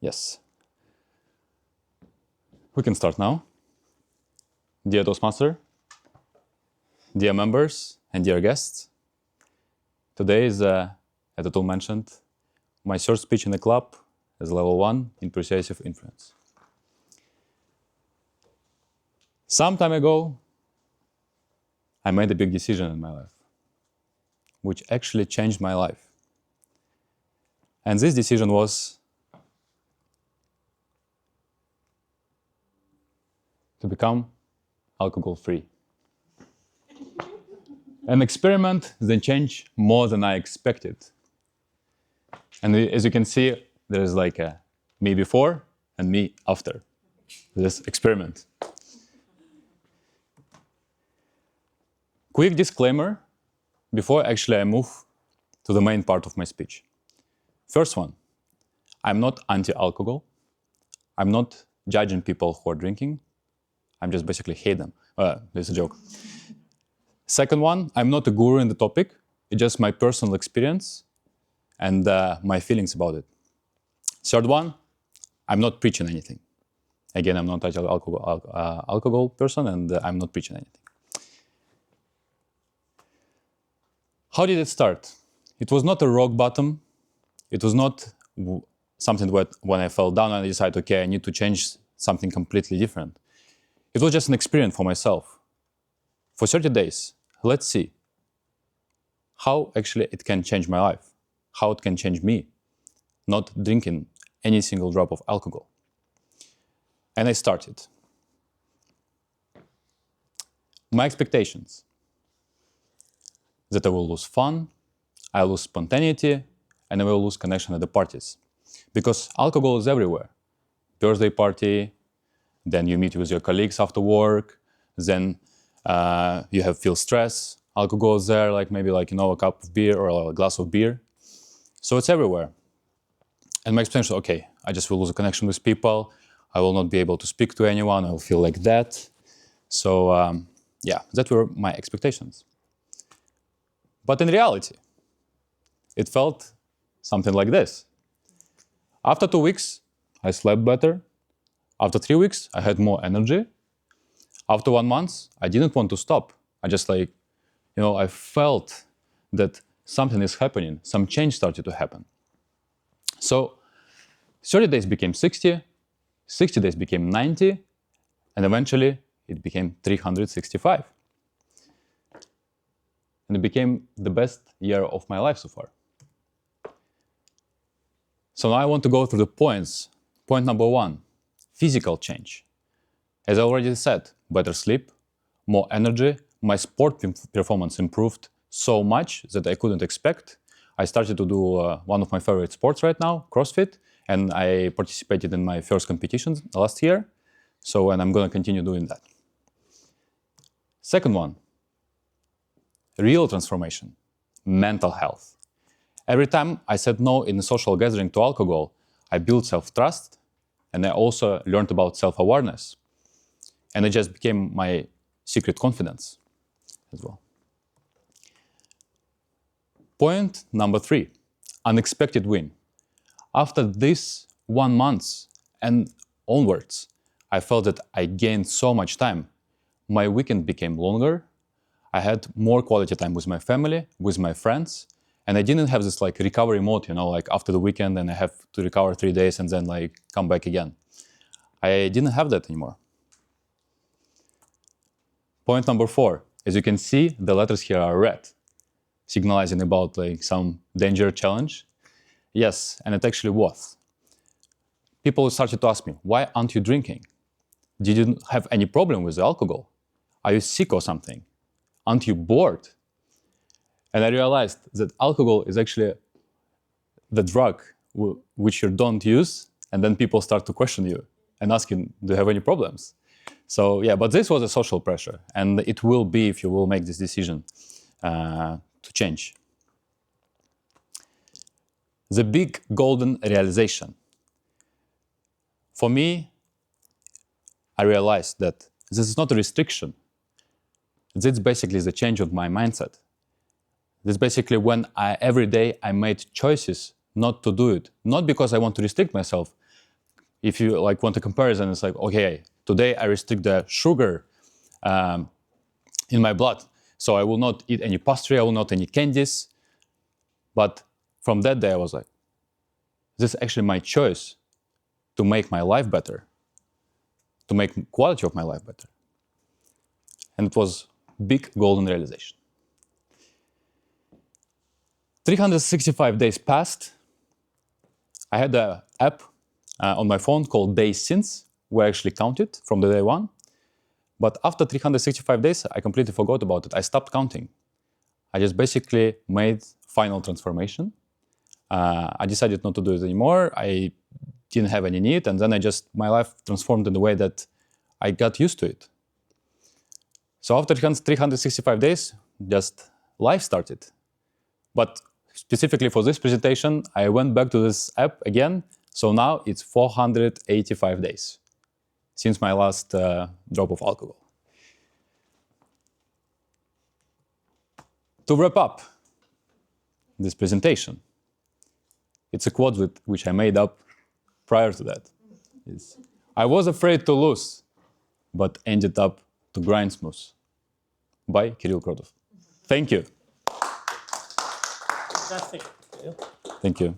Yes. We can start now. Dear Toastmaster, dear members and dear guests, today is, as the tool mentioned, my third speech in the club as level 1 in persuasive influence. Some time ago, I made a big decision in my life, which actually changed my life. And this decision was to become alcohol-free. An experiment that changed more than I expected. And as you can see, there's like a me before and me after this experiment. Quick disclaimer before actually I move to the main part of my speech. First one, I'm not anti-alcohol. I'm not judging people who are drinking. I'm just basically hate them. There's a joke. Second one, I'm not a guru in the topic. It's just my personal experience and my feelings about it. Third one, I'm not preaching anything. Again, I'm not an alcohol person and I'm not preaching anything. How did it start? It was not a rock bottom. It was not something that when I fell down and I decided, okay, I need to change something completely different. It was just an experiment for myself. For 30 days, let's see how actually it can change my life, how it can change me, not drinking any single drop of alcohol. And I started. My expectations, that I will lose fun, I lose spontaneity, and I will lose connection at the parties. Because alcohol is everywhere. Birthday party, then you meet with your colleagues after work, then you feel stress. Alcohol is there, like maybe a cup of beer or a glass of beer. So it's everywhere. And my experience, okay, I just will lose a connection with people. I will not be able to speak to anyone. I will feel like that. So yeah, that were my expectations. But in reality, it felt something like this. After 2 weeks, I slept better. After 3 weeks, I had more energy. After 1 month, I didn't want to stop. I just I felt that something is happening. Some change started to happen. So 30 days became 60, 60 days became 90, and eventually it became 365. And it became the best year of my life so far. So now I want to go through the points. Point number 1, physical change. As I already said, better sleep, more energy. My sport performance improved so much that I couldn't expect. I started to do one of my favorite sports right now, CrossFit, and I participated in my first competition last year. So, and I'm going to continue doing that. Second one, real transformation, mental health. Every time I said no in a social gathering to alcohol, I built self-trust, and I also learned about self-awareness. And it just became my secret confidence as well. Point number 3, unexpected win. After this 1 month and onwards, I felt that I gained so much time. My weekend became longer. I had more quality time with my family, with my friends, and I didn't have this recovery mode, after the weekend and I have to recover 3 days and then come back again. I didn't have that anymore. Point number 4, as you can see, the letters here are red, signalizing about some danger challenge. Yes, and it actually was. People started to ask me, why aren't you drinking? Did you have any problem with the alcohol? Are you sick or something? Aren't you bored? And I realized that alcohol is actually the drug which you don't use, and then people start to question you and asking, do you have any problems? So yeah, but this was a social pressure, and it will be if you will make this decision to change. The big golden realization. For me, I realized that this is not a restriction. This is basically the change of my mindset. This is basically when every day I made choices not to do it. Not because I want to restrict myself, if you like want a comparison, it's like, okay, today I restrict the sugar in my blood, so I will not eat any pastry, I will not eat any candies. But from that day, I was like, this is actually my choice to make my life better, to make quality of my life better. And it was big golden realization. 365 days passed. I had an app on my phone called Days Since, where I actually counted from the day one. But after 365 days, I completely forgot about it. I stopped counting. I just basically made final transformation. I decided not to do it anymore. I didn't have any need, and then my life transformed in a way that I got used to it. So after 365 days, just life started. But specifically for this presentation, I went back to this app again. So now it's 485 days since my last drop of alcohol. To wrap up this presentation, it's a quote which I made up prior to that. I was afraid to lose, but ended up to grind smooth. By Kirill Krotov. Thank you. Fantastic. Thank you.